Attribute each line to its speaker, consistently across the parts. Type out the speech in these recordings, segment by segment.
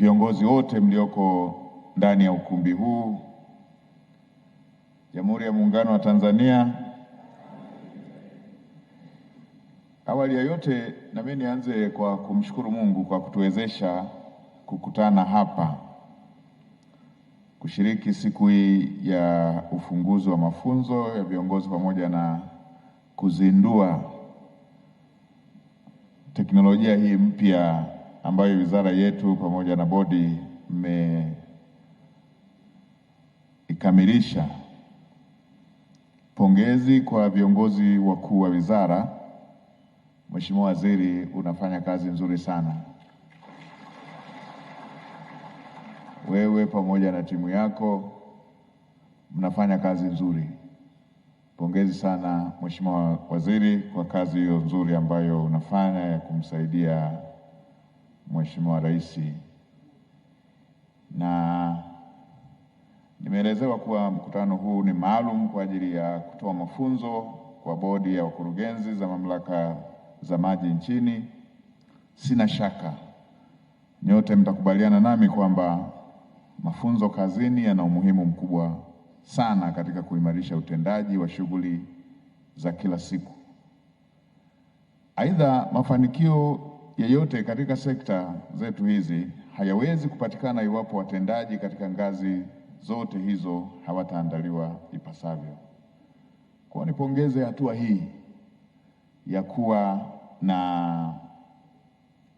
Speaker 1: viongozi wote mlioko ndani ya ukumbi huu, Jamhuri ya Muungano wa Tanzania. Awali ya yote, na mimi nianze kwa kumshukuru Mungu kwa kutuwezesha kukutana hapa kushiriki siku hii ya ufunguzi wa mafunzo ya viongozi pamoja na kuzindua teknolojia hii mpya ambayo wizara yetu pamoja na bodi mmeikamilisha. Pongezi kwa viongozi wakuu wa wizara. Mheshimiwa Waziri, unafanya kazi nzuri sana. Wewe pamoja na timu yako mnafanya kazi nzuri. Pongezi sana Mheshimiwa Waziri kwa kazi hiyo nzuri ambayo unafanya ya kumsaidia Mheshimiwa Rais. Na nimeelezewa kuwa mkutano huu ni maalum kwa ajili ya kutoa mafunzo kwa bodi ya wakurugenzi za mamlaka za maji nchini. Sina shaka nyote mtakubaliana nami kwamba mafunzo kazini yana umuhimu mkubwa sana katika kuimarisha utendaji wa shughuli za kila siku. Aidha, mafanikio yeyote katika sekta zetu hizi hayawezi kupatikana iwapo watendaji katika ngazi zote hizo hawataandaliwa ipasavyo. Kwa nipongeze hatua hii ya kuwa na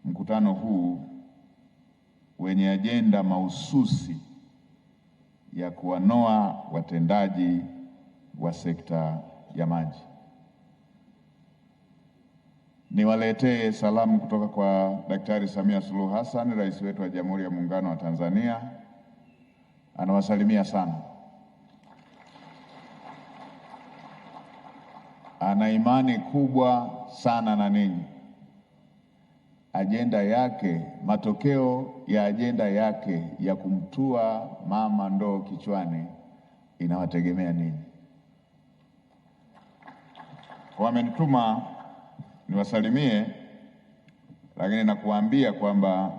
Speaker 1: mkutano huu wenye ajenda mahususi ya kuwanoa watendaji wa sekta ya maji. Niwaletee salamu kutoka kwa Daktari Samia Suluhu Hassan, Rais wetu wa Jamhuri ya Muungano wa Tanzania. Anawasalimia sana. Ana imani kubwa sana na ninyi. Ajenda yake, matokeo ya ajenda yake ya kumtua mama ndoo kichwani inawategemea ninyi. Wamenituma niwasalimie, lakini nakuambia kwamba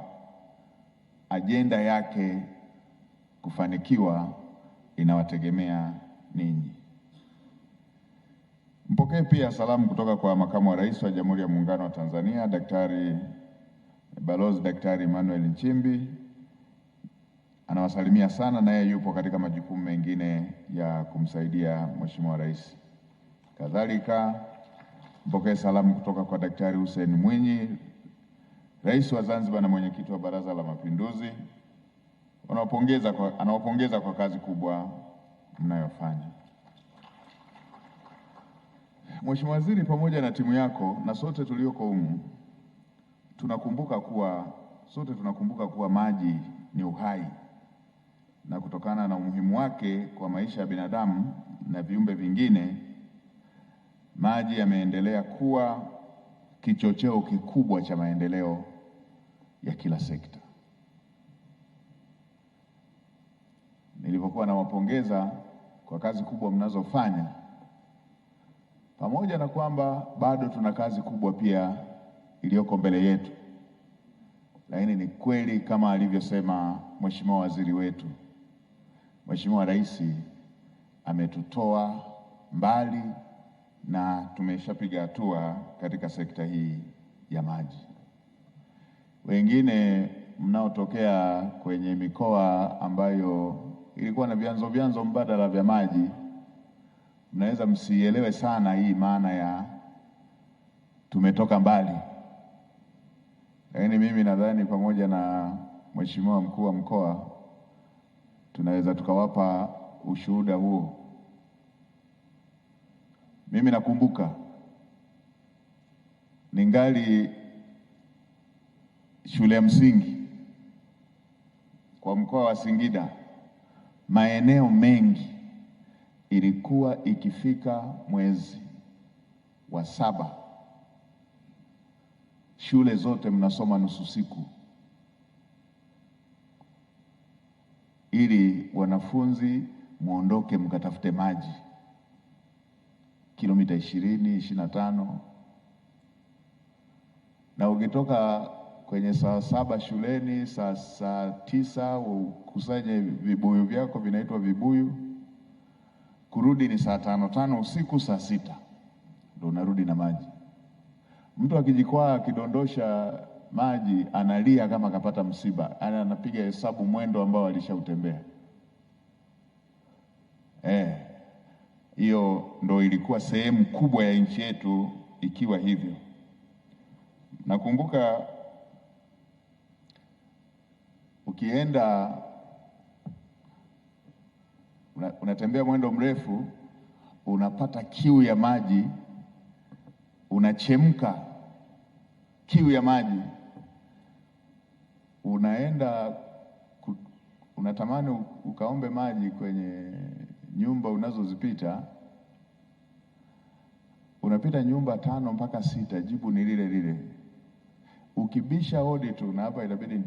Speaker 1: ajenda yake kufanikiwa inawategemea ninyi. Mpokee pia salamu kutoka kwa Makamu wa Rais wa Jamhuri ya Muungano wa Tanzania, Balozi Daktari Emmanuel Nchimbi. Anawasalimia sana, naye yupo katika majukumu mengine ya kumsaidia Mheshimiwa Rais. Kadhalika mpokee salamu kutoka kwa Daktari Hussein Mwinyi, Rais wa Zanzibar na mwenyekiti wa Baraza la Mapinduzi. Anawapongeza kwa kazi kubwa mnayofanya. Mheshimiwa Waziri, pamoja na timu yako na sote tulioko humu tunakumbuka kuwa maji ni uhai, na kutokana na umuhimu wake kwa maisha ya binadamu na viumbe vingine, maji yameendelea kuwa kichocheo kikubwa cha maendeleo ya kila sekta. Nilipokuwa nawapongeza kwa kazi kubwa mnazofanya, pamoja na kwamba bado tuna kazi kubwa pia iliyoko mbele yetu, lakini ni kweli kama alivyosema Mheshimiwa Waziri wetu, Mheshimiwa Rais ametutoa mbali na tumeshapiga hatua katika sekta hii ya maji. Wengine mnaotokea kwenye mikoa ambayo ilikuwa na vyanzo mbadala vya maji, mnaweza msielewe sana hii maana ya tumetoka mbali. Lakini mimi nadhani pamoja na Mheshimiwa Mkuu wa Mkoa tunaweza tukawapa ushuhuda huo. Mimi nakumbuka ningali shule ya msingi kwa mkoa wa Singida, maeneo mengi ilikuwa ikifika mwezi wa 7 shule zote mnasoma nusu siku, ili wanafunzi muondoke mkatafute maji kilomita 20-25, na ukitoka kwenye saa 7 shuleni, saa 9 ukusanye vibuyu vyako, vinaitwa vibuyu. Kurudi ni saa 5 usiku, saa 6 ndio unarudi na maji. Mtu akijikwaa akidondosha maji analia kama kapata msiba, anapiga hesabu mwendo ambao alishautembea. Hiyo ndo ilikuwa sehemu kubwa ya nchi yetu ikiwa hivyo. Nakumbuka ukienda unatembea mwendo mrefu, unapata kiu ya maji, unachemka kiu ya maji, unatamani ukaombe maji kwenye nyumba unazozipita. Unapita nyumba 5 mpaka 6, jibu ni lile lile. Ukibisha hodi tu, na hapa inabidi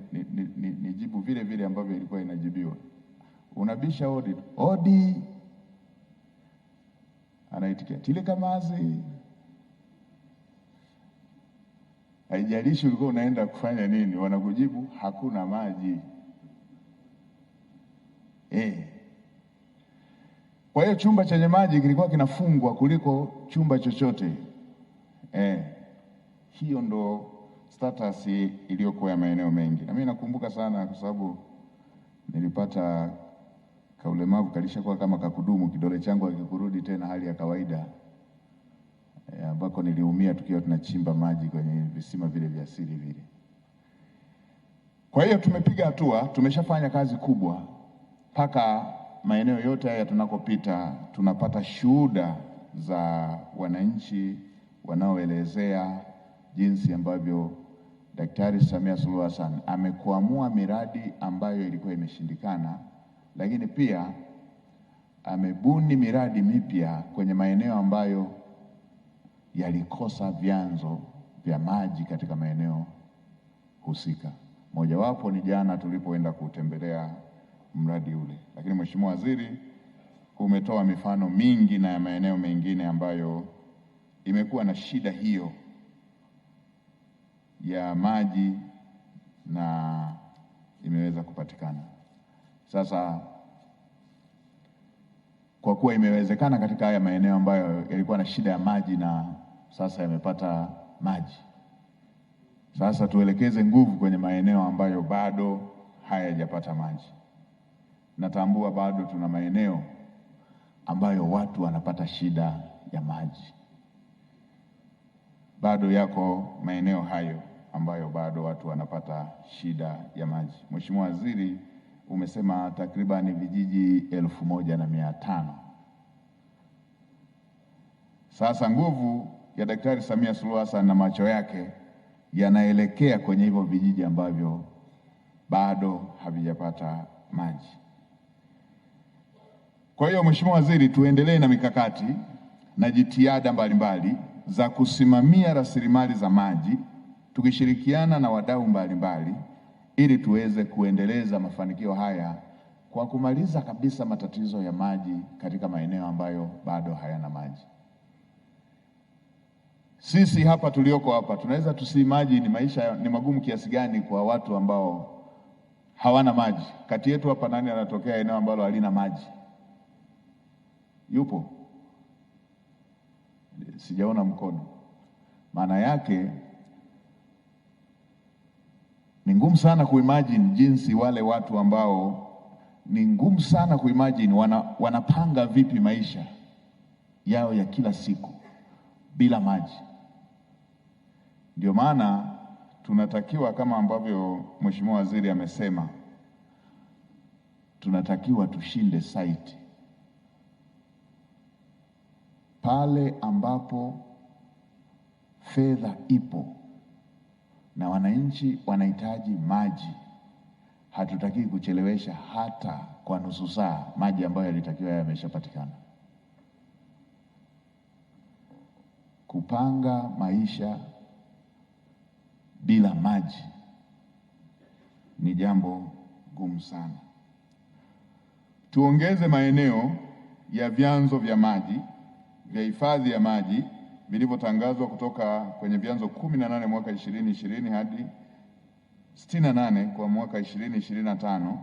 Speaker 1: ni jibu vile vile ambavyo ilikuwa inajibiwa. Unabisha hodi, hodi, anaitikia Tilika Mazi. Haijalishi ulikuwa unaenda kufanya nini, wanakujibu hakuna maji. Kwa hiyo chumba chenye maji kilikuwa kinafungwa kuliko chumba chochote. Hiyo ndo status iliyokuwa ya maeneo mengi. Na mimi nakumbuka sana kwa sababu nilipata kaulemavu kalishakuwa kama kakudumu, kidole changu hakikurudi tena hali ya kawaida, ambako niliumia tukiwa tunachimba maji kwenye visima vile vya asili vile. Kwa hiyo tumepiga hatua, tumeshafanya kazi kubwa mpaka maeneo yote haya tunakopita tunapata shuhuda za wananchi wanaoelezea jinsi ambavyo Daktari Samia Suluhu Hassan amekwamua miradi ambayo ilikuwa imeshindikana, lakini pia amebuni miradi mipya kwenye maeneo ambayo yalikosa vyanzo vya maji katika maeneo husika. Mojawapo ni jana tulipoenda kutembelea mradi ule. Lakini Mheshimiwa Waziri, umetoa mifano mingi na ya maeneo mengine ambayo imekuwa na shida hiyo ya maji na imeweza kupatikana. Sasa kwa kuwa imewezekana katika haya maeneo ambayo yalikuwa na shida ya maji na sasa yamepata maji, sasa tuelekeze nguvu kwenye maeneo ambayo bado hayajapata maji. Natambua bado tuna maeneo ambayo watu wanapata shida ya maji. Bado yako maeneo hayo ambayo bado watu wanapata shida ya maji. Mheshimiwa Waziri, umesema takriban vijiji 1500. Sasa nguvu ya Daktari Samia Suluhu Hassan na macho yake yanaelekea kwenye hivyo vijiji ambavyo bado havijapata maji. Kwa hiyo Mheshimiwa Waziri, tuendelee na mikakati na jitihada mbalimbali za kusimamia rasilimali za maji tukishirikiana na wadau mbalimbali ili tuweze kuendeleza mafanikio haya kwa kumaliza kabisa matatizo ya maji katika maeneo ambayo bado hayana maji. Sisi hapa tulioko hapa tunaweza tusiimagine maisha ni magumu kiasi gani kwa watu ambao hawana maji. Kati yetu hapa nani anatokea eneo ambalo halina maji? Yupo? Sijaona mkono. Maana yake ni ngumu sana kuimagine jinsi wale watu ambao ni ngumu sana kuimagine wanapanga vipi maisha yao ya kila siku bila maji. Ndio maana tunatakiwa, kama ambavyo Mheshimiwa Waziri amesema, tunatakiwa tushinde site pale ambapo fedha ipo na wananchi wanahitaji maji. Hatutaki kuchelewesha hata kwa nusu saa maji ambayo yalitakiwa yameshapatikana. Kupanga maisha bila maji ni jambo gumu sana. Tuongeze maeneo ya vyanzo vya maji vya hifadhi ya maji vilivyotangazwa kutoka kwenye vyanzo 18 mwaka 2020 hadi 68 kwa mwaka 2025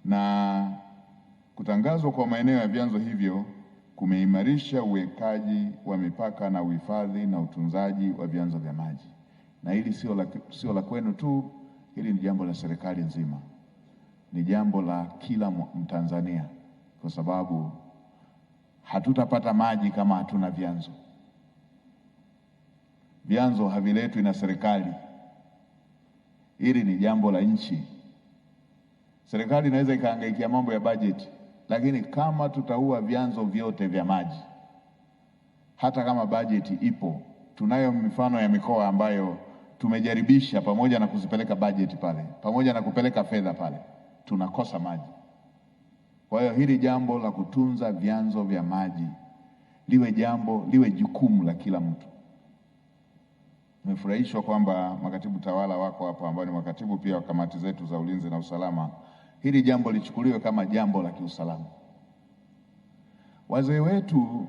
Speaker 1: na kutangazwa kwa maeneo ya vyanzo hivyo kumeimarisha uwekaji wa mipaka na uhifadhi na utunzaji wa vyanzo vya maji. Na hili sio la kwenu tu, hili ni jambo la serikali nzima, ni jambo la kila Mtanzania, kwa sababu hatutapata maji kama hatuna vyanzo. Vyanzo haviletwi na serikali, hili ni jambo la nchi. Serikali inaweza ikahangaikia mambo ya bajeti, lakini kama tutaua vyanzo vyote vya maji, hata kama bajeti ipo, tunayo mifano ya mikoa ambayo tumejaribisha pamoja na kuzipeleka bajeti pale, pamoja na kupeleka fedha pale, tunakosa maji. Kwa hiyo hili jambo la kutunza vyanzo vya maji liwe jukumu la kila mtu. Nimefurahishwa kwamba makatibu tawala wako hapa ambao ni makatibu pia wa kamati zetu za ulinzi na usalama. Hili jambo lichukuliwe kama jambo la kiusalama. Wazee wetu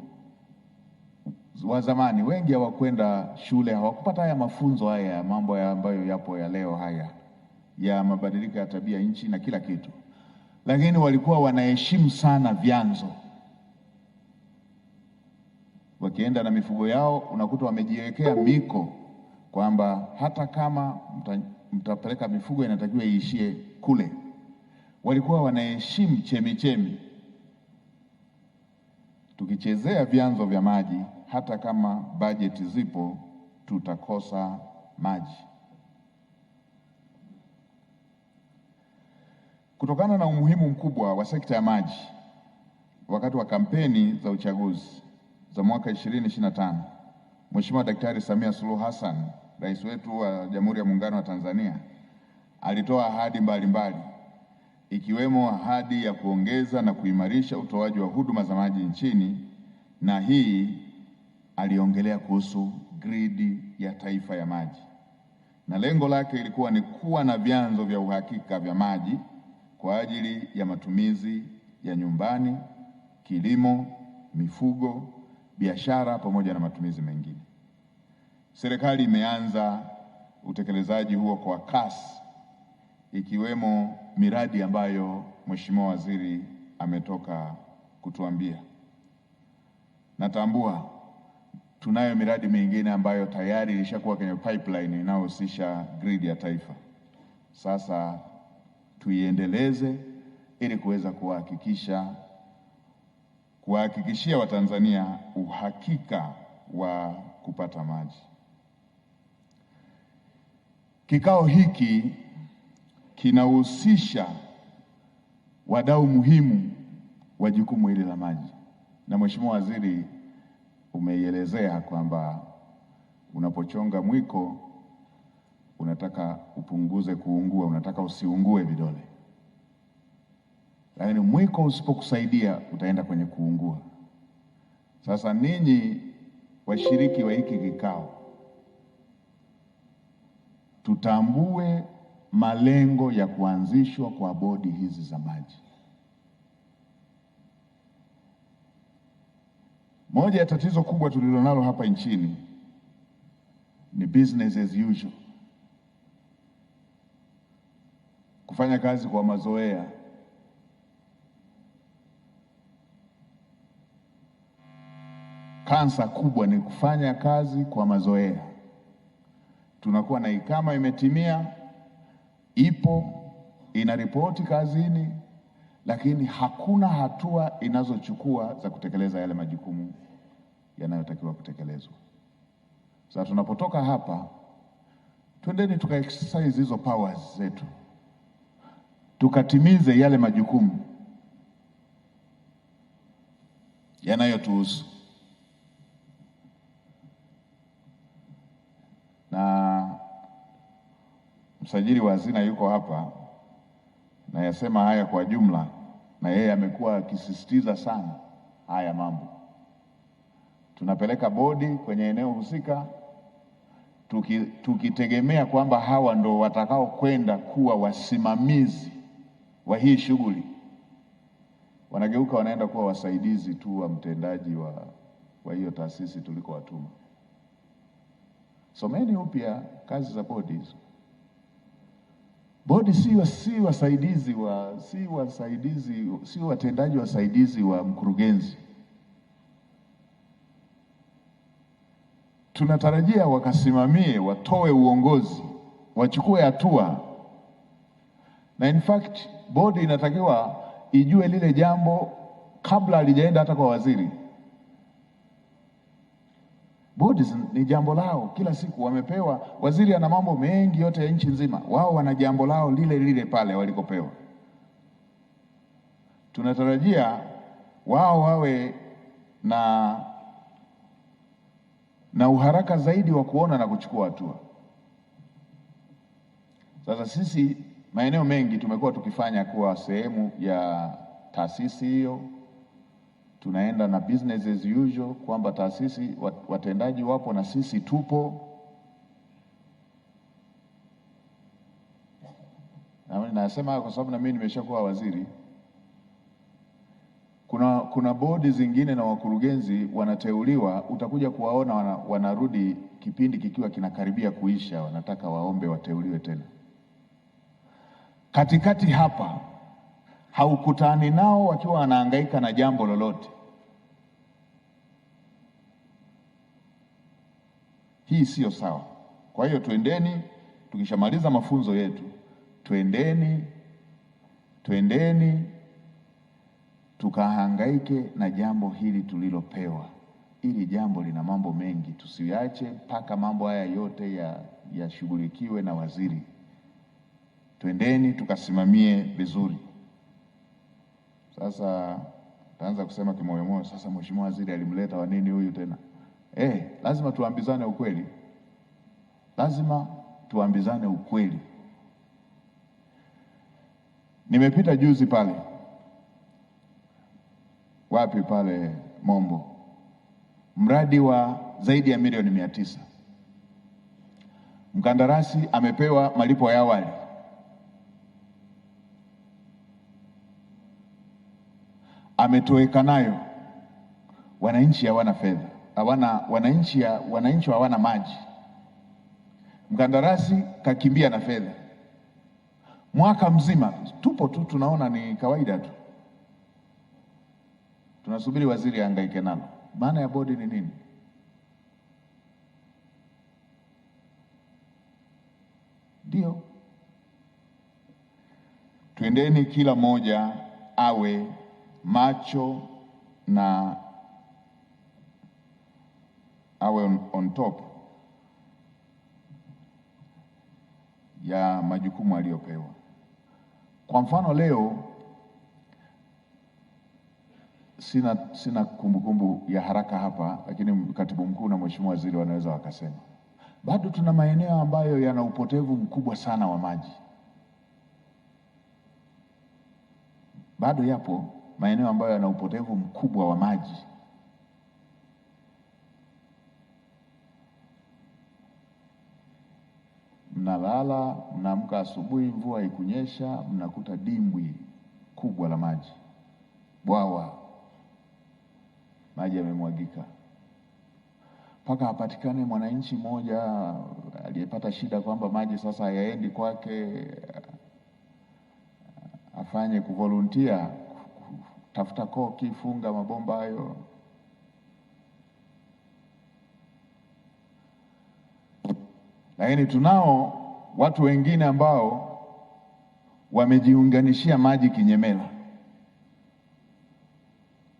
Speaker 1: wa zamani wengi hawakwenda shule, hawakupata haya mafunzo haya mambo ambayo yapo ya leo haya ya mabadiliko ya tabia nchi na kila kitu, lakini walikuwa wanaheshimu sana vyanzo. Wakienda na mifugo yao unakuta wamejiwekea miko kwamba hata kama mtapeleka mifugo inatakiwa iishie kule. Walikuwa wanaheshimu chemichemi. Tukichezea vyanzo vya maji, hata kama bajeti zipo, tutakosa maji. Kutokana na umuhimu mkubwa wa sekta ya maji, wakati wa kampeni za uchaguzi za mwaka 2025, Mheshimiwa Daktari Samia Suluhu Hassan, Rais wetu wa Jamhuri ya Muungano wa Tanzania, alitoa ahadi mbalimbali, ikiwemo ahadi ya kuongeza na kuimarisha utoaji wa huduma za maji nchini, na hii aliongelea kuhusu gridi ya taifa ya maji. Na lengo lake ilikuwa ni kuwa na vyanzo vya uhakika vya maji kwa ajili ya matumizi ya nyumbani, kilimo, mifugo, biashara pamoja na matumizi mengine. Serikali imeanza utekelezaji huo kwa kasi, ikiwemo miradi ambayo Mheshimiwa Waziri ametoka kutuambia. Natambua tunayo miradi mingine ambayo tayari ilishakuwa kwenye pipeline inayohusisha grid ya taifa. Sasa tuiendeleze ili kuweza kuhakikishia Watanzania uhakika wa kupata maji. Kikao hiki kinahusisha wadau muhimu wa jukumu hili la maji. Na Mheshimiwa Waziri, umeielezea kwamba unapochonga mwiko unataka upunguze kuungua, unataka usiungue vidole. Lakini mwiko usipokusaidia utaenda kwenye kuungua. Sasa ninyi washiriki wa hiki kikao, tutambue malengo ya kuanzishwa kwa bodi hizi za maji. Moja ya tatizo kubwa tulilonalo hapa nchini ni business as usual, kufanya kazi kwa mazoea. Kansa kubwa ni kufanya kazi kwa mazoea. Tunakuwa na kama imetimia, ipo, inaripoti kazini, lakini hakuna hatua inazochukua za kutekeleza yale majukumu yanayotakiwa kutekelezwa. Sasa tunapotoka hapa, twendeni exercise hizo powers zetu, tukatimize yale majukumu yanayotuhusu. Na msajili wa hazina yuko hapa na yasema haya kwa jumla, na yeye amekuwa akisisitiza sana haya mambo. Tunapeleka bodi kwenye eneo husika tukitegemea kwamba hawa ndo watakao kwenda kuwa wasimamizi wa hii shughuli. Wanageuka wanaenda kuwa wasaidizi tu wa mtendaji wa hiyo taasisi tuliko watuma. Someni upya kazi za bodi hizo. Bodi si watendaji wasaidizi wa mkurugenzi. Tunatarajia wakasimamie, watoe uongozi, wachukue hatua. Na in fact bodi inatakiwa ijue lile jambo kabla halijaenda hata kwa waziri. Bodi ni jambo lao kila siku, wamepewa. Waziri ana mambo mengi yote ya nchi nzima, wao wana jambo lao lile lile pale walikopewa. Tunatarajia wao wawe na uharaka zaidi wa kuona na kuchukua hatua. Sasa sisi maeneo mengi tumekuwa tukifanya kuwa sehemu ya taasisi hiyo, tunaenda na business as usual, kwamba taasisi watendaji wapo na sisi tupo. Na nasema kwa sababu na mimi nimeshakuwa waziri. Kuna bodi zingine na wakurugenzi wanateuliwa, utakuja kuwaona wanarudi kipindi kikiwa kinakaribia kuisha, wanataka waombe wateuliwe tena. Katikati hapa haukutani nao wakiwa wanahangaika na jambo lolote. Hii sio sawa. Kwa hiyo twendeni, tukishamaliza mafunzo yetu, twendeni tukahangaike na jambo hili tulilopewa. Hili jambo lina mambo mengi, tusiache mpaka mambo haya yote yashughulikiwe na waziri. Twendeni tukasimamie vizuri. Sasa taanza kusema kimoyomoyo, sasa mheshimiwa waziri alimleta wa nini huyu tena? Lazima tuambizane ukweli. Lazima tuambizane ukweli. Nimepita juzi pale. Wapi pale Mombo? Mradi wa zaidi ya milioni 900. Mkandarasi amepewa malipo ya awali. Ametoweka nayo. Wananchi hawana fedha. Wananchi hawana maji. Mkandarasi kakimbia na fedha. Mwaka mzima tupo tu tunaona ni kawaida tu. Tunasubiri waziri ahangaike nalo. Maana ya bodi ni nini? Ndio. Twendeni kila moja awe macho na awe on top ya majukumu aliyopewa. Kwa mfano leo sina kumbukumbu ya haraka hapa, lakini katibu mkuu na mheshimiwa waziri wanaweza wakasema. Bado tuna maeneo ambayo yana upotevu mkubwa sana wa maji. Bado yapo maeneo ambayo yana upotevu mkubwa wa maji. Mnalala, mnaamka asubuhi, mvua ikunyesha, mnakuta dimbwi kubwa la maji, bwawa, maji yamemwagika. Mpaka hapatikane mwananchi mmoja aliyepata shida kwamba maji sasa hayaendi kwake, afanye kuvolunteer, tafuta koki, funga mabomba hayo. Lakini tunao watu wengine ambao wamejiunganishia maji kinyemela.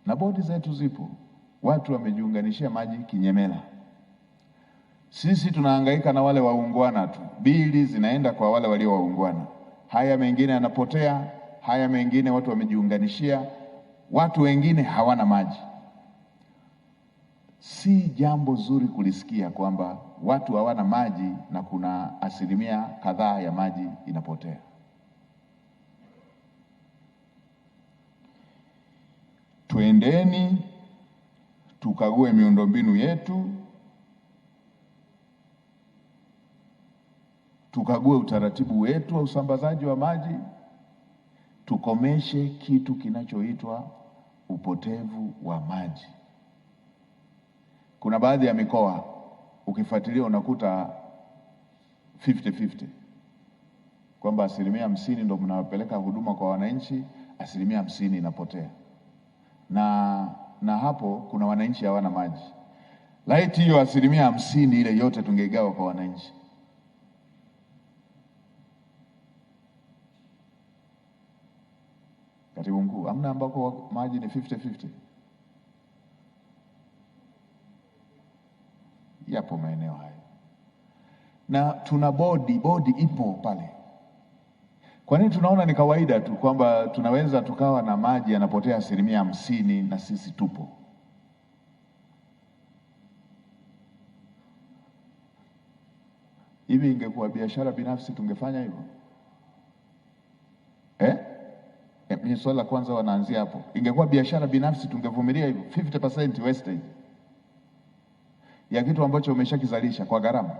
Speaker 1: Na bodi zetu zipo, watu wamejiunganishia maji kinyemela. Sisi tunahangaika na wale waungwana tu, bili zinaenda kwa wale walio waungwana. Haya mengine yanapotea, haya mengine watu wamejiunganishia, watu wengine hawana maji. Si jambo zuri kulisikia kwamba watu hawana maji na kuna asilimia kadhaa ya maji inapotea. Twendeni tukague miundombinu yetu, tukague utaratibu wetu wa usambazaji wa maji, tukomeshe kitu kinachoitwa upotevu wa maji. Kuna baadhi ya mikoa ukifuatilia unakuta 50-50. kwamba 50% ndio mnapeleka huduma kwa wananchi, 50% inapotea, na hapo kuna wananchi hawana maji. Laiti hiyo 50% ile yote tungeigawa kwa wananchi, Katibu Mkuu, amna ambako maji ni 50-50. Yapo maeneo haya, na tuna bodi ipo pale. Kwa nini tunaona ni kawaida tu kwamba tunaweza tukawa na maji yanapotea 50% na sisi tupo? Hivi ingekuwa biashara binafsi tungefanya hivyo? Mimi swali la kwanza wanaanzia hapo. Ingekuwa biashara binafsi tungevumilia hivyo 50% wastage ya kitu ambacho umeshakizalisha kwa gharama?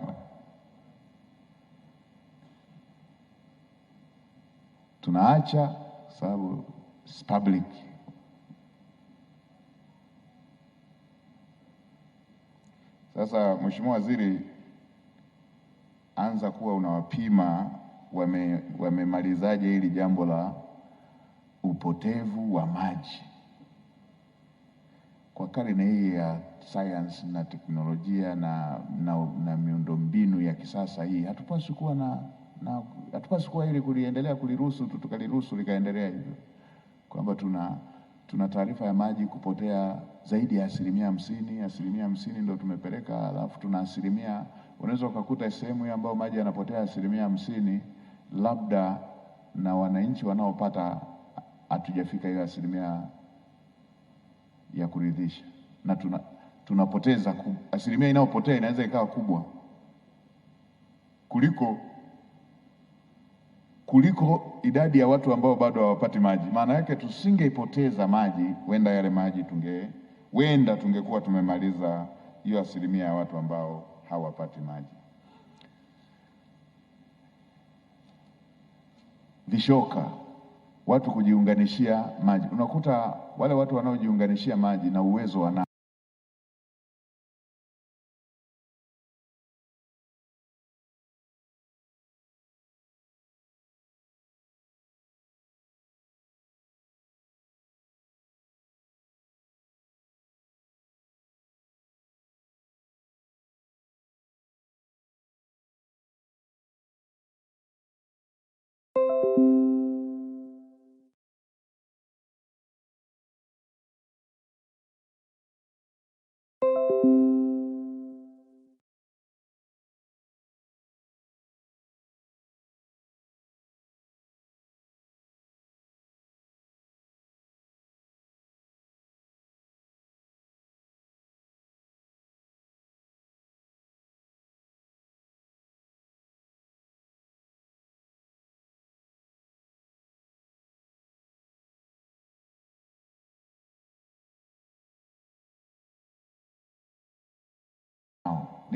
Speaker 1: Tunaacha sababu public. Sasa Mheshimiwa Waziri, anza kuwa unawapima wamemalizaje hili jambo la upotevu wa maji. Kwa karne hii ya science na teknolojia na miundombinu ya kisasa hii, hatupaswi kuwa ili kuliendelea kuliruhusu tukaliruhusu likaendelea hivyo, kwamba tuna taarifa ya maji kupotea zaidi ya 50% ndio tumepeleka, alafu tuna 10%. Unaweza ukakuta sehemu ambayo maji yanapotea 50%, labda na wananchi wanaopata hatujafika hiyo 10% ya kuridhisha, na tunapoteza 10% inayopotea inaweza ikawa kubwa kuliko idadi ya watu ambao bado hawapati maji. Maana yake tusingeipoteza maji, wenda yale maji tungekuwa tumemaliza hiyo 10% ya watu ambao hawapati maji. Vishoka, watu kujiunganishia maji. Unakuta wale watu wanaojiunganishia maji na uwezo wana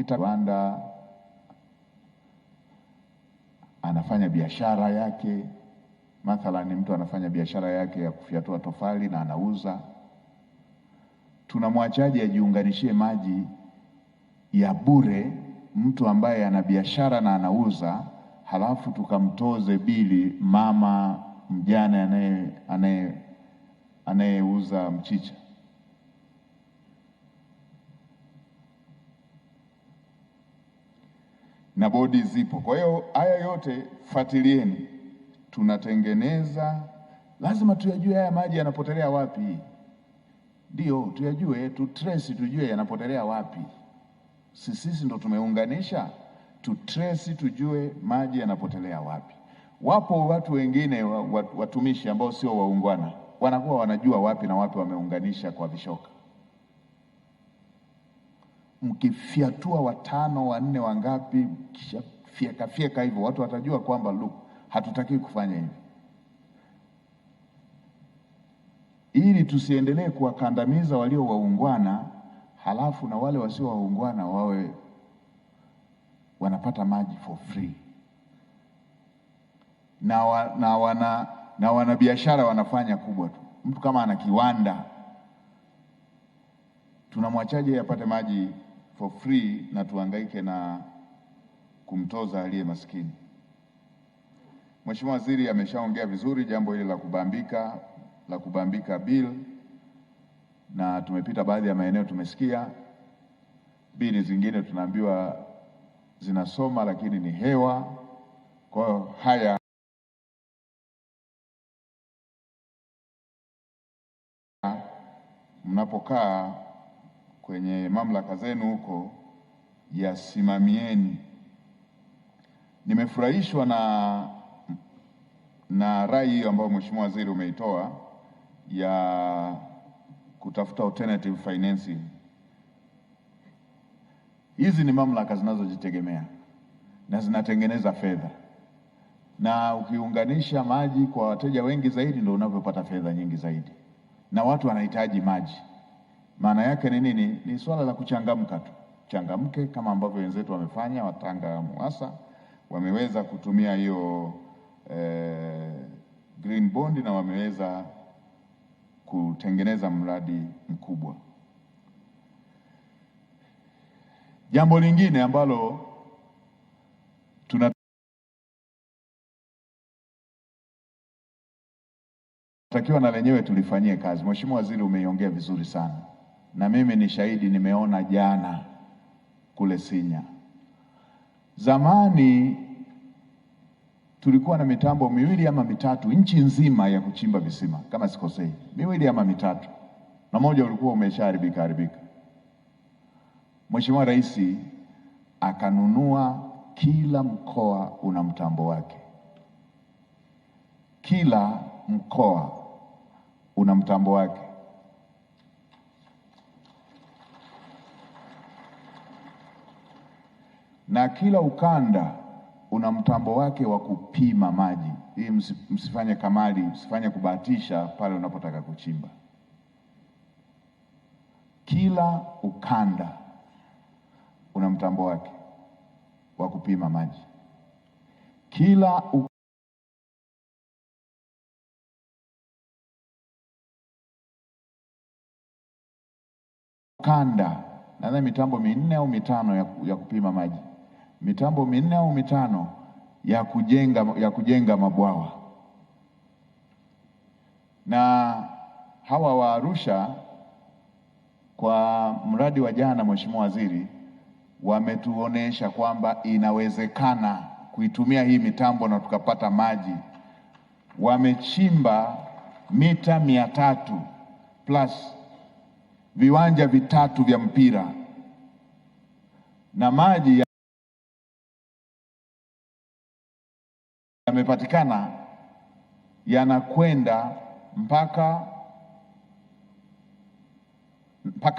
Speaker 1: Rwanda anafanya biashara yake, mathalani mtu anafanya biashara yake ya kufyatua tofali na anauza, tunamwachaje ajiunganishie maji ya bure mtu ambaye ana biashara na anauza, halafu tukamtoze bili mama mjane anayeuza mchicha? Na bodi zipo. Kwa hiyo haya yote fuatilieni, tunatengeneza, lazima tuyajue haya maji yanapotelea wapi. Ndio tuyajue, trace, tujue yanapotelea wapi. Sisi ndo tumeunganisha, trace, tujue maji yanapotelea wapi. Wapo watu wengine watumishi ambao sio waungwana, wanakuwa wanajua wapi na wapi wameunganisha kwa vishoka. Mkifyatua 5, 4, wangapi, kisha fyeka hivyo, watu watajua kwamba hatutaki kufanya hivi, ili tusiendelee kuwakandamiza walio waungwana, halafu na wale wasio waungwana wawe wanapata maji for free, na wana biashara wanafanya kubwa tu. Mtu kama ana kiwanda, tunamwachaje apate maji for free na tuhangaike na kumtoza aliye maskini? Mheshimiwa Waziri ameshaongea vizuri jambo hili la kubambika bill, na tumepita baadhi ya maeneo tumesikia bili zingine tunaambiwa zinasoma lakini ni hewa. Kwa hiyo haya mnapokaa kwenye mamlaka zenu huko yasimamieni. Nimefurahishwa na rai hiyo ambayo Mheshimiwa Waziri umeitoa ya kutafuta alternative financing. Hizi ni mamlaka zinazojitegemea na zinatengeneza fedha, na ukiunganisha maji kwa wateja wengi zaidi ndio unavyopata fedha nyingi zaidi, na watu wanahitaji maji. Maana yake ni nini? Ni swala la kuchangamka tu, changamke kama ambavyo wenzetu wamefanya. Watanga Muasa wameweza kutumia hiyo green bond na wameweza kutengeneza mradi mkubwa. Jambo lingine ambalo tunatakiwa na lenyewe tulifanyie kazi. Mheshimiwa Waziri umeiongea vizuri sana, na mimi ni shahidi, nimeona jana kule Sinya. Zamani tulikuwa na mitambo miwili ama mitatu nchi nzima ya kuchimba visima, kama sikosei, miwili ama mitatu, na moja ulikuwa umeshaharibika. Mheshimiwa Rais akanunua, kila mkoa una mtambo wake, kila mkoa una mtambo wake. Na kila ukanda una mtambo wake wa kupima maji. Hii msifanye kamali, msifanye kubahatisha pale unapotaka kuchimba. Kila ukanda una mtambo wake wa kupima maji. Kila ukanda, nadhani mitambo 4 au 5 ya kupima maji, mitambo 4 au 5 ya kujenga mabwawa. Na hawa wa Arusha kwa mradi wa jana, Mheshimiwa Waziri, wametuonesha kwamba inawezekana kuitumia hii mitambo na tukapata maji. Wamechimba mita 300 plus viwanja 3 vya mpira, na maji yamepatikana yanakwenda mpaka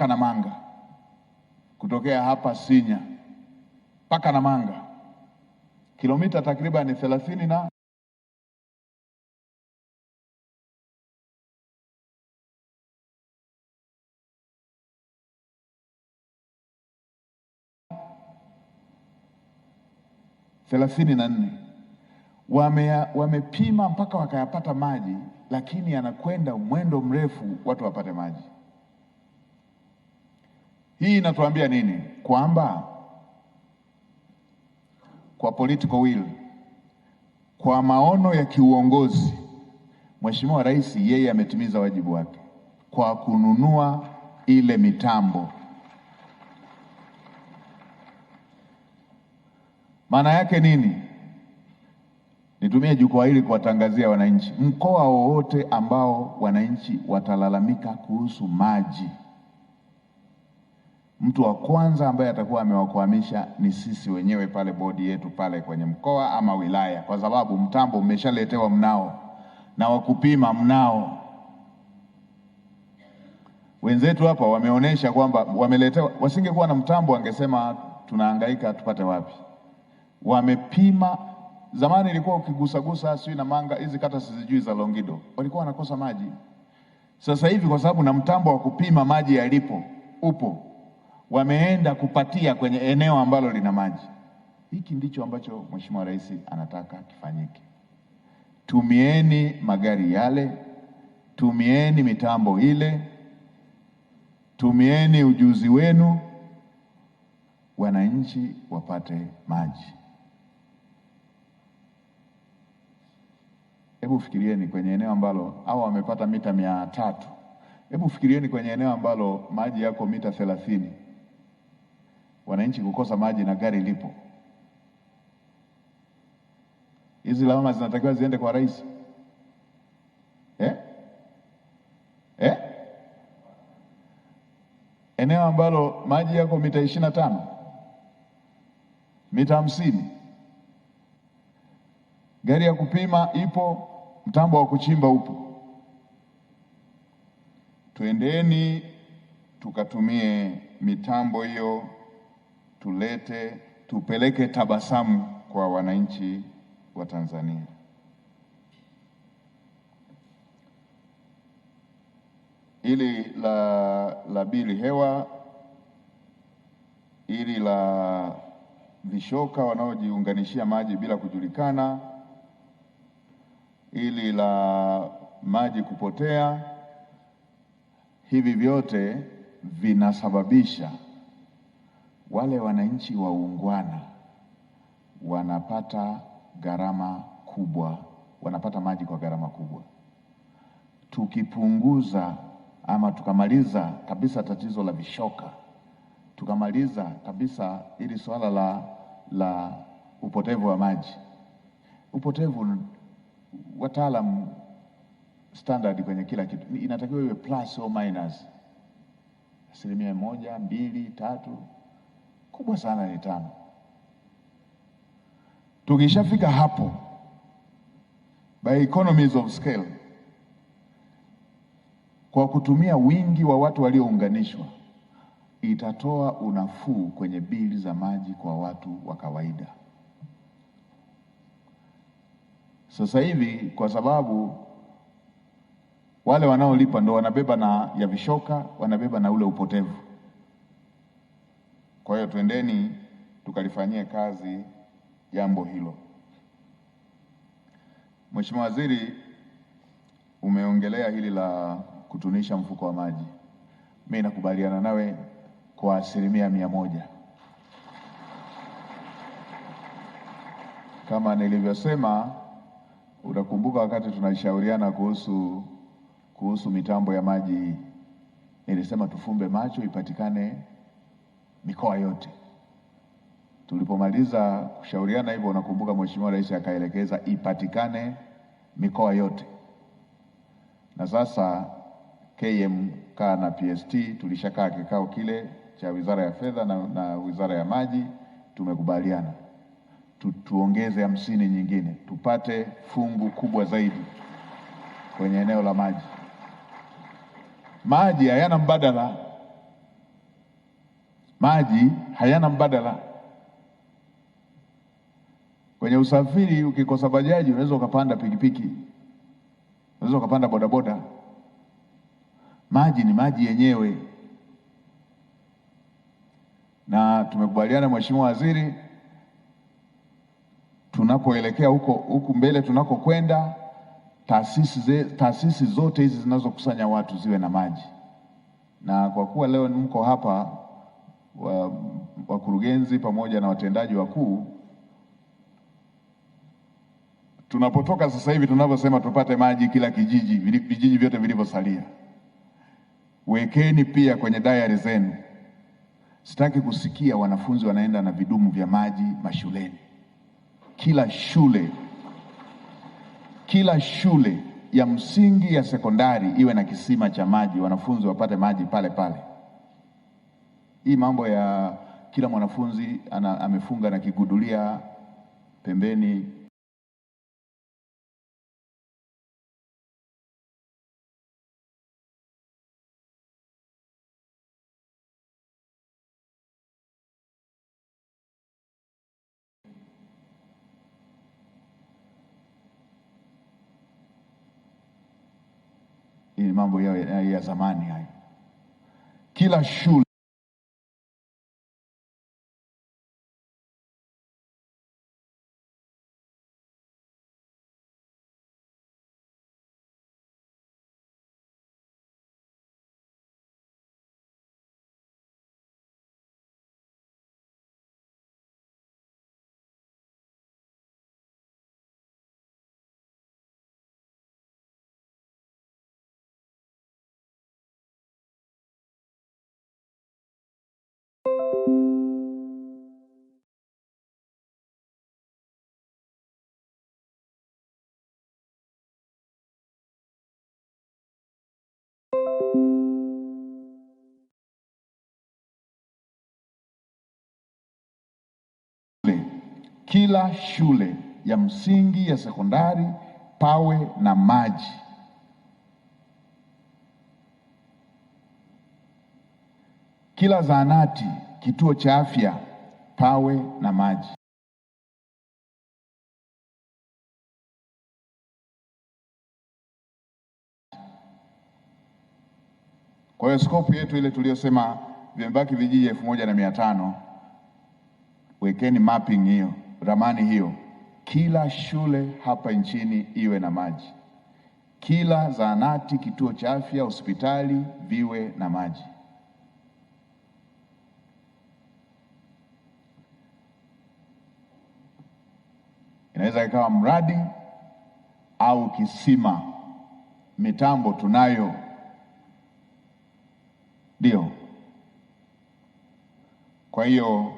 Speaker 1: Namanga, kutokea hapa Sinya mpaka Namanga, kilomita takriban 30 na nne. Wamepima mpaka wakayapata maji, lakini yanakwenda mwendo mrefu watu wapate maji. Hii inatuambia nini? Kwamba kwa political will, kwa maono ya kiuongozi, Mheshimiwa Rais yeye ametimiza wajibu wake kwa kununua ile mitambo. Maana yake nini? Nitumie jukwaa hili kuwatangazia wananchi, mkoa wowote ambao wananchi watalalamika kuhusu maji, mtu wa kwanza ambaye atakuwa amewakwamisha ni sisi wenyewe pale, bodi yetu pale kwenye mkoa ama wilaya, kwa sababu mtambo umeshaletewa, mnao, na wakupima mnao. Wenzetu hapa wameonesha kwamba wameletewa. Wasingekuwa na mtambo wangesema tunahangaika tupate wapi. Wamepima. Zamani ilikuwa ukigusagusa sio na Manga, hizi kata sizijui za Longido, walikuwa wanakosa maji. Sasa hivi kwa sababu na mtambo wa kupima maji yalipo upo, wameenda kupatia kwenye eneo ambalo lina maji. Hiki ndicho ambacho Mheshimiwa Rais anataka kifanyike. Tumieni magari yale, tumieni mitambo ile, tumieni ujuzi wenu, wananchi wapate maji. Hebu fikirieni kwenye eneo ambalo au wamepata mita 300. Hebu fikirieni kwenye eneo ambalo maji yako mita 30, wananchi kukosa maji na gari lipo. Hizi lawama zinatakiwa ziende kwa rais Eneo ambalo maji yako mita 25, mita 50, gari ya kupima ipo, mtambo wa kuchimba upo. Twendeni tukatumie mitambo hiyo, tupeleke tabasamu kwa wananchi wa Tanzania. Ili la bili hewa, ili la vishoka wanaojiunganishia maji bila kujulikana, ili la maji kupotea, hivi vyote vinasababisha wale wananchi waungwana wanapata gharama kubwa, wanapata maji kwa gharama kubwa. Tukipunguza ama tukamaliza kabisa tatizo la vishoka, tukamaliza kabisa ili swala la upotevu wa maji. Upotevu, wataalamu standard kwenye kila kitu inatakiwa iwe plus or minus 1%, 2%, 3%, kubwa sana ni 5%. Tukishafika hapo, by economies of scale, kwa kutumia wingi wa watu waliounganishwa, itatoa unafuu kwenye bili za maji kwa watu wa kawaida. Sasa hivi kwa sababu wale wanaolipa ndo wanabeba na ya vishoka, wanabeba na ule upotevu. Kwa hiyo twendeni tukalifanyie kazi jambo hilo. Mheshimiwa Waziri, umeongelea hili la kutunisha mfuko wa maji. Mimi nakubaliana nawe kwa 100%. Kama nilivyosema, utakumbuka wakati tunashauriana kuhusu mitambo ya maji, nilisema tufumbe macho ipatikane mikoa yote. Tulipomaliza kushauriana hivyo, unakumbuka Mheshimiwa Rais akaelekeza ipatikane mikoa yote. Na sasa KMK na PST tulishakaa kikao kile cha Wizara ya Fedha na Wizara ya Maji, tumekubaliana tuongeze 50 nyingine tupate fungu kubwa zaidi kwenye eneo la maji. Maji hayana mbadala. Maji hayana mbadala. Kwenye usafiri, ukikosa bajaji unaweza ukapanda pikipiki, unaweza ukapanda bodaboda. Maji ni maji yenyewe. Na tumekubaliana Mheshimiwa Waziri, tunapoelekea huku mbele tunakokwenda, taasisi zote hizi zinazokusanya watu ziwe na maji. Na kwa kuwa leo mko hapa wakurugenzi pamoja na watendaji wakuu, tunapotoka sasa hivi tunavyosema tupate maji kila kijiji, vijiji vyote vilivyosalia, wekeni pia kwenye diary zenu. Sitaki kusikia wanafunzi wanaenda na vidumu vya maji mashuleni. Kila shule ya msingi, ya sekondari iwe na kisima cha maji, wanafunzi wapate maji pale pale. Hii mambo ya kila mwanafunzi amefunga na kigudulia pembeni, hii mambo ya zamani hayo. Kila shule kila shule ya msingi, ya sekondari pawe na maji. Kila zahanati, kituo cha afya pawe na maji. Kwa hiyo skopu yetu ile tuliyosema vimebaki vijiji 1500, wekeni mapping hiyo, ramani hiyo, kila shule hapa nchini iwe na maji. Kila zahanati, kituo cha afya, hospitali viwe na maji. Inaweza ikawa mradi au kisima, mitambo tunayo, ndio. Kwa hiyo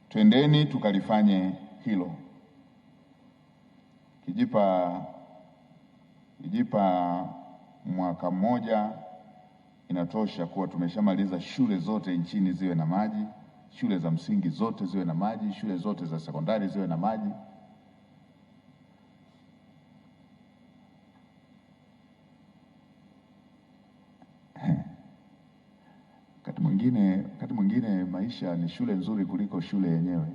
Speaker 1: twendeni tukalifanye hilo. Kijipa mwaka mmoja inatosha kuwa tumeshamaliza shule zote nchini ziwe na maji, shule za msingi zote ziwe na maji, shule zote za sekondari ziwe na maji. Wakati mwingine maisha ni shule nzuri kuliko shule yenyewe.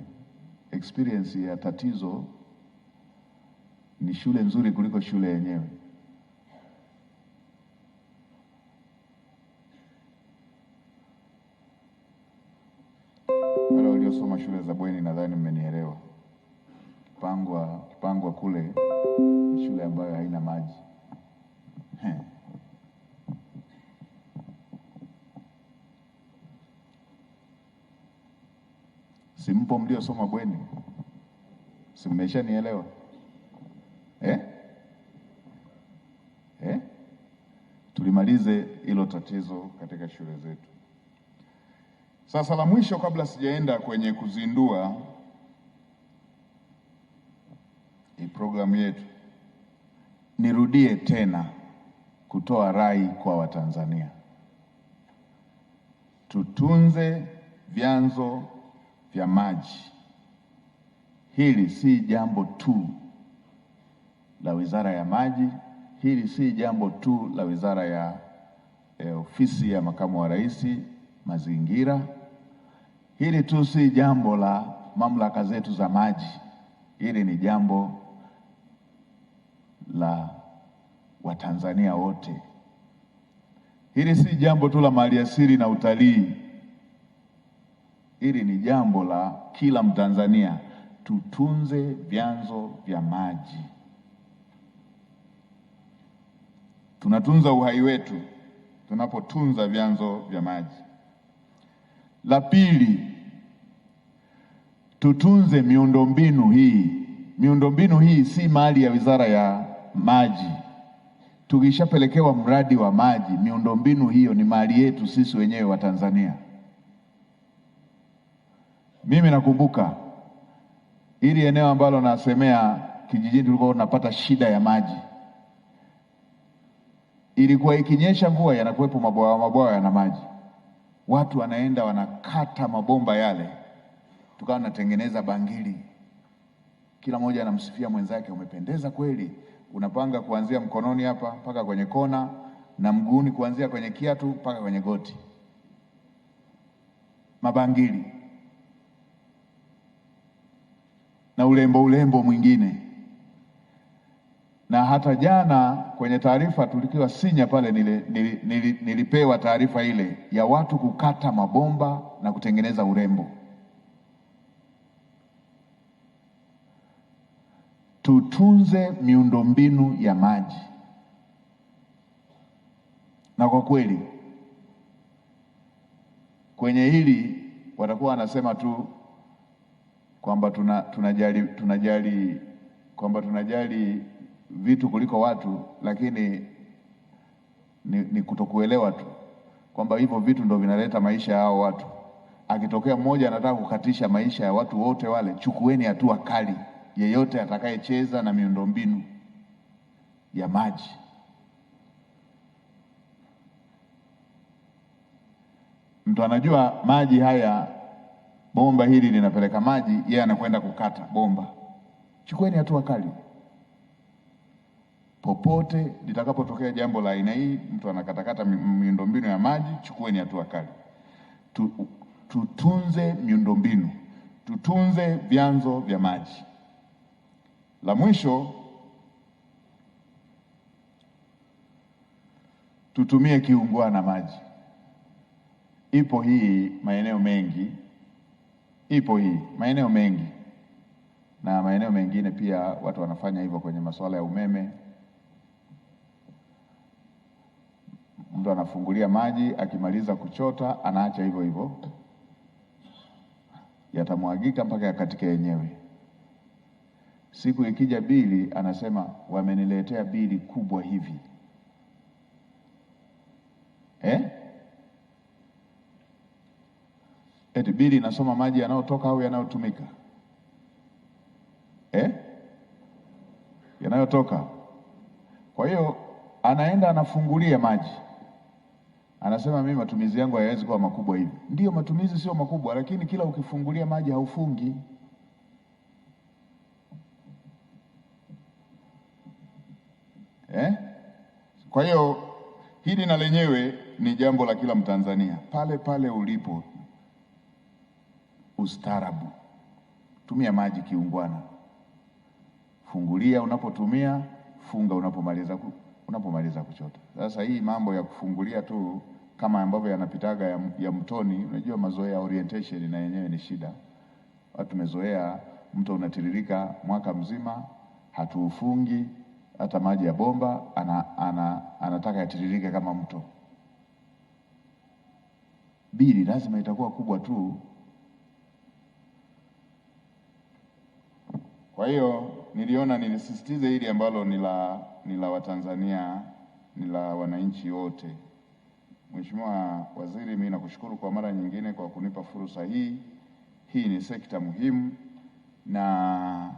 Speaker 1: Experience ya tatizo ni shule nzuri kuliko shule yenyewe. Wale waliosoma shule za bweni nadhani mmenielewa. Kipangwa kule ni shule ambayo haina maji. Simpo mliosoma bweni, si mmeshanielewa? Tulimalize hilo tatizo katika shule zetu. Sasa la mwisho, kabla sijaenda kwenye kuzindua hii programu yetu, nirudie tena kutoa rai kwa Watanzania. Tutunze vyanzo vya maji. Hili si jambo tu la Wizara ya Maji, hili si jambo tu la Wizara ya Ofisi ya Makamu wa Rais Mazingira, hili tu si jambo la mamlaka zetu za maji, hili ni jambo la Watanzania wote. Hili si jambo tu la maliasili na utalii, hili ni jambo la kila Mtanzania. Tutunze vyanzo vya maji. Tunatunza uhai wetu tunapotunza vyanzo vya maji. La pili, tutunze miundombinu hii. Miundombinu hii si mali ya Wizara ya Maji. Tukishapelekewa mradi wa maji, miundombinu hiyo ni mali yetu sisi wenyewe wa Tanzania. Mimi nakumbuka ili eneo ambalo nasemea kijijini, tulikuwa tunapata shida ya maji. Ilikuwa ikinyesha mvua yanakuwepo mabwawa yana maji. Watu wanaenda wanakata mabomba yale, tukawa natengeneza bangili. Kila mmoja anamsifia mwenzake, umependeza kweli. Unapanga kuanzia mkononi hapa mpaka kwenye kona, na mguuni kuanzia kwenye kiatu mpaka kwenye goti. Mabangili na ulembo mwingine. Na hata jana kwenye taarifa tulikiwa Sinya pale nilipewa taarifa ile ya watu kukata mabomba na kutengeneza urembo. Tutunze miundombinu ya maji. Na kwa kweli kwenye hili watakuwa wanasema tu kwamba tunajali vitu kuliko watu, lakini ni kutokuelewa tu kwamba hivyo vitu ndio vinaleta maisha ya hao watu. Akitokea mmoja anataka kukatisha maisha ya watu wote wale, chukueni hatua kali. Yeyote atakayecheza na miundombinu ya maji. Mtu anajua maji haya bomba hili linapeleka maji, yeye anakwenda kukata bomba. Chukueni hatua kali. Popote litakapotokea jambo la aina hii, mtu anakatakata miundombinu ya maji, chukueni hatua kali. Tutunze miundombinu, tutunze vyanzo vya maji. La mwisho, tutumie kiungwana maji. Ipo hii maeneo mengi, na maeneo mengine pia watu wanafanya hivyo kwenye masuala ya umeme. Mtu anafungulia maji, akimaliza kuchota anaacha hivyo hivyo, yatamwagika mpaka yakatike yenyewe. Siku ikija bili, anasema wameniletea bili kubwa hivi. Eti bili inasoma maji yanayotoka au yanayotumika? Yanayotoka. Kwa hiyo anaenda anafungulia maji, anasema mimi matumizi yangu hayawezi kuwa makubwa hivi. Ndiyo, matumizi sio makubwa, lakini kila ukifungulia maji haufungi. Kwa hiyo hili na lenyewe ni jambo la kila Mtanzania. Pale pale ulipo, ustaarabu. Tumia maji kiungwana. Fungulia unapotumia, funga unapomaliza kuchota. Sasa hii mambo ya kufungulia tu kama ambavyo yanapitaga ya mtoni, unajua mazoea orientation na yenyewe ni shida. Watu tumezoea mto unatiririka mwaka mzima, hatuufungi. Hata maji ya bomba anataka yatiririke kama mto. Bili lazima itakuwa kubwa tu. Kwa hiyo niliona nilisisitize hili ambalo ni la Watanzania, ni la wananchi wote. Mheshimiwa Waziri, mimi nakushukuru kwa mara nyingine kwa kunipa fursa hii. Hii ni sekta muhimu, na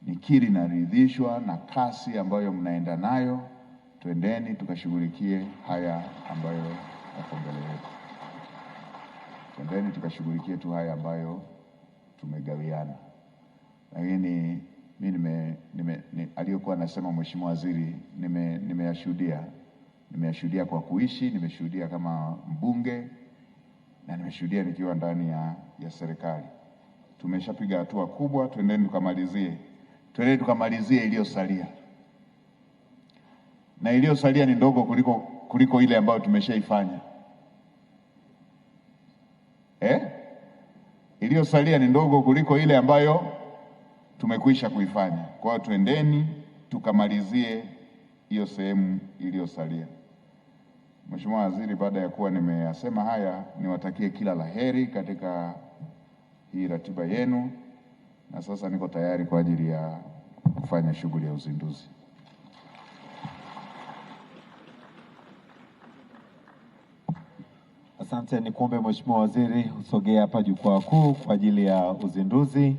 Speaker 1: nikiri naridhishwa na kasi ambayo mnaenda nayo. Twendeni tukashughulikie haya ambayo yako mbele yetu. Twendeni tukashughulikie tu haya ambayo tumegawiana. Lakini mimi aliyokuwa anasema Mheshimiwa Waziri nimeyashuhudia kwa kuishi, nimeshuhudia kama mbunge, na nimeshuhudia nikiwa ndani ya serikali. Tumeshapiga hatua kubwa, twendeni tukamalizie iliyosalia. Na iliyosalia ni ndogo kuliko ile ambayo tumeshaifanya. Iliyosalia ni ndogo kuliko ile ambayo tumekwisha kuifanya. Kwa hiyo twendeni tukamalizie hiyo sehemu iliyosalia. Mheshimiwa Waziri, baada ya kuwa nimeyasema haya, niwatakie kila laheri katika hii ratiba yenu, na sasa niko tayari kwa ajili ya kufanya shughuli ya uzinduzi.
Speaker 2: Asante. Nikuombe Mheshimiwa Waziri usogee hapa jukwaa kuu kwa ajili ya uzinduzi.